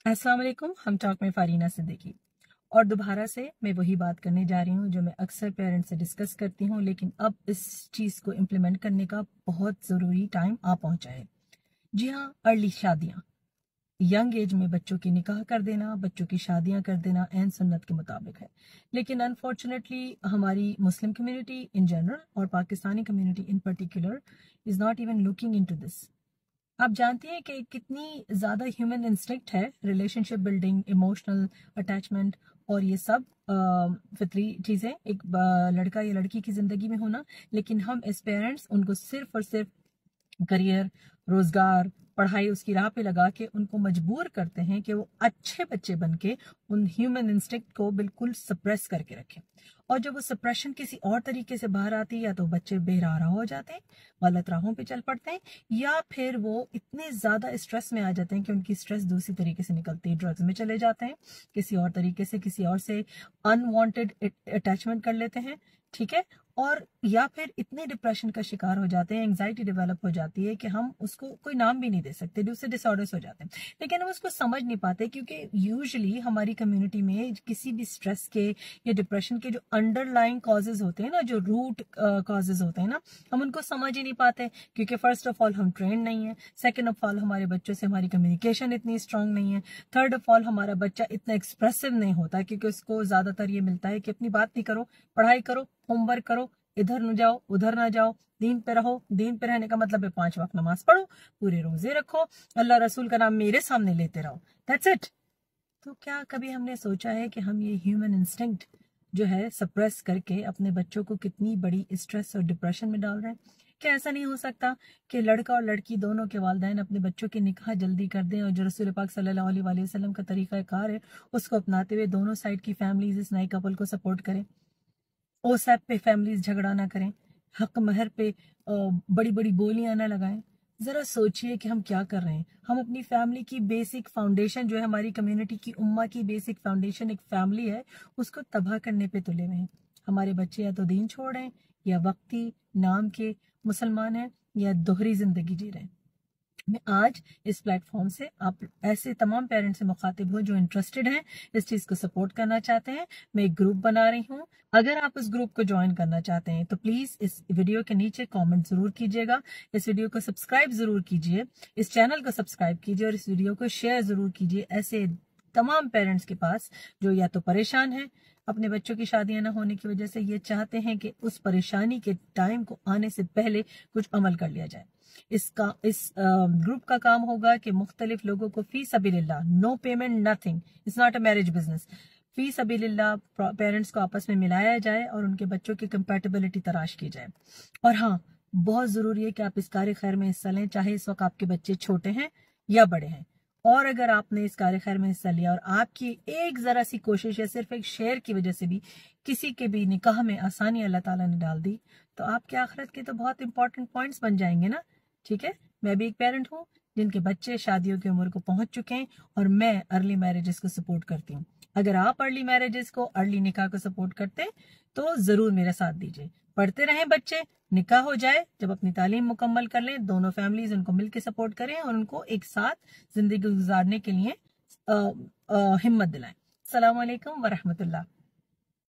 अस्सलाम वालेकुम। हम टॉक में फारीना सिद्दीकी और दोबारा से मैं वही बात करने जा रही हूँ जो मैं अक्सर पेरेंट्स से डिस्कस करती हूँ, लेकिन अब इस चीज़ को इम्प्लीमेंट करने का बहुत ज़रूरी टाइम आ पहुँचा है। जी हाँ, अर्ली शादियाँ, यंग एज में बच्चों की निकाह कर देना, बच्चों की शादियाँ कर देना एन सुन्नत के मुताबिक है। लेकिन अनफॉर्चुनेटली हमारी मुस्लिम कम्युनिटी इन जनरल और Pakistani community in particular is not even looking into this. आप जानती हैं कि कितनी ज़्यादा ह्यूमन इंस्टिंक्ट है रिलेशनशिप बिल्डिंग, इमोशनल अटैचमेंट और ये सब फितरी चीज़ें एक लड़का या लड़की की ज़िंदगी में होना, लेकिन हम एज पेरेंट्स उनको सिर्फ और सिर्फ करियर, रोजगार, पढ़ाई उसकी राह पे लगा के उनको मजबूर करते हैं कि वो अच्छे बच्चे बन के उन ह्यूमन इंस्टिंक्ट को बिल्कुल सप्रेस करके रखें। और जब वो सप्रेशन किसी और तरीके से बाहर आती है, या तो बच्चे बेराह हो जाते हैं, गलत राहों पे चल पड़ते हैं, या फिर वो इतने ज़्यादा स्ट्रेस में आ जाते हैं कि उनकी स्ट्रेस दूसरी तरीके से निकलती है, ड्रग्स में चले जाते हैं, किसी और तरीके से किसी और से अनवांटेड अटैचमेंट कर लेते हैं, ठीक है, और या फिर इतने डिप्रेशन का शिकार हो जाते हैं, एंग्जाइटी डेवलप हो जाती है कि हम उसको कोई नाम भी नहीं दे सकते, दूसरे डिसऑर्डर्स हो जाते हैं। लेकिन हम उसको समझ नहीं पाते क्योंकि यूजुअली हमारी कम्युनिटी में किसी भी स्ट्रेस के या डिप्रेशन के जो अंडरलाइंग कॉजेज होते हैं ना, जो रूट कॉजेज होते हैं ना, हम उनको समझ ही नहीं पाते क्योंकि फर्स्ट ऑफ ऑल हम ट्रेन नहीं है, सेकेंड ऑफ ऑल हमारे बच्चों से हमारी कम्युनिकेशन इतनी स्ट्रांग नहीं है, थर्ड ऑफ ऑल हमारा बच्चा इतना एक्सप्रेसिव नहीं होता क्योंकि उसको ज्यादातर ये मिलता है कि अपनी बात नहीं करो, पढ़ाई करो, होमवर्क करो, इधर न जाओ उधर ना जाओ, दीन पे रहो। दीन पे रहने का मतलब है 5 वक्त नमाज पढ़ो, पूरे रोजे रखो, अल्लाह रसूल का नाम मेरे सामने लेते रहो, दैट्स इट। तो क्या कभी हमने सोचा है कि हम ये ह्यूमन इंस्टिंक्ट जो है सप्रेस करके अपने बच्चों को कितनी बड़ी स्ट्रेस और डिप्रेशन में डाल रहे हैं? क्या ऐसा नहीं हो सकता कि लड़का और लड़की दोनों के वालिदैन अपने बच्चों की निकाह जल्दी कर दें और जो रसूल पाक सल्लल्लाहु अलैहि वसल्लम का तरीका कार है उसको अपनाते हुए दोनों साइड की फैमिलीज इस नए कपल को सपोर्ट करें, ओसैप पे फैमिलीज झगड़ा ना करें, हक महर पे बड़ी बड़ी बोलियां ना लगाएं। जरा सोचिए कि हम क्या कर रहे हैं। हम अपनी फैमिली की बेसिक फाउंडेशन जो है, हमारी कम्युनिटी की उम्मा की बेसिक फाउंडेशन एक फैमिली है, उसको तबाह करने पे तुले हुए हैं। हमारे बच्चे या तो दीन छोड़ रहे हैं, या वक्ती नाम के मुसलमान हैं, या दोहरी जिंदगी जी रहे हैं। मैं आज इस प्लेटफॉर्म से आप ऐसे तमाम पेरेंट्स से मुखातिब हूँ जो इंटरेस्टेड हैं, इस चीज़ को सपोर्ट करना चाहते हैं। मैं एक ग्रुप बना रही हूँ, अगर आप इस ग्रुप को ज्वाइन करना चाहते हैं तो प्लीज़ इस वीडियो के नीचे कमेंट ज़रूर कीजिएगा, इस वीडियो को सब्सक्राइब ज़रूर कीजिए, इस चैनल को सब्सक्राइब कीजिए और इस वीडियो को शेयर ज़रूर कीजिए ऐसे तमाम पेरेंट्स के पास जो या तो परेशान हैं अपने बच्चों की शादियां ना होने की वजह से, ये चाहते हैं कि उस परेशानी के टाइम को आने से पहले कुछ अमल कर लिया जाए। इस ग्रुप का काम होगा कि मुख्तलिफ लोगों को फी सबीलिल्लाह, no payment nothing, it's not a marriage business, फी सबीलिल्लाह पेरेंट्स को आपस में मिलाया जाए और उनके बच्चों की कंपैटिबिलिटी तलाश की जाए। और हाँ, बहुत जरूरी है कि आप इस कार्य खैर में हिस्सा लें, चाहे इस वक्त आपके बच्चे छोटे हैं या बड़े हैं। और अगर आपने इस कार्य खैर में हिस्सा लिया और आपकी एक जरा सी कोशिश या सिर्फ एक शेयर की वजह से भी किसी के भी निकाह में आसानी अल्लाह ताला ने डाल दी, तो आपके आखिरत के तो बहुत इंपॉर्टेंट पॉइंट्स बन जाएंगे ना। ठीक है, मैं भी एक पेरेंट हूँ जिनके बच्चे शादियों की उम्र को पहुंच चुके हैं और मैं अर्ली मैरिजेस को सपोर्ट करती हूँ। अगर आप अर्ली मैरिजेस को, अर्ली निकाह को सपोर्ट करते हैं तो जरूर मेरा साथ दीजिए। पढ़ते रहें बच्चे, निकाह हो जाए, जब अपनी तालीम मुकम्मल कर लें, दोनों फैमिलीज उनको मिलकर सपोर्ट करें और उनको एक साथ जिंदगी गुजारने के लिए हिम्मत दिलाएं। अस्सलाम वालेकुम व रहमतुल्लाह।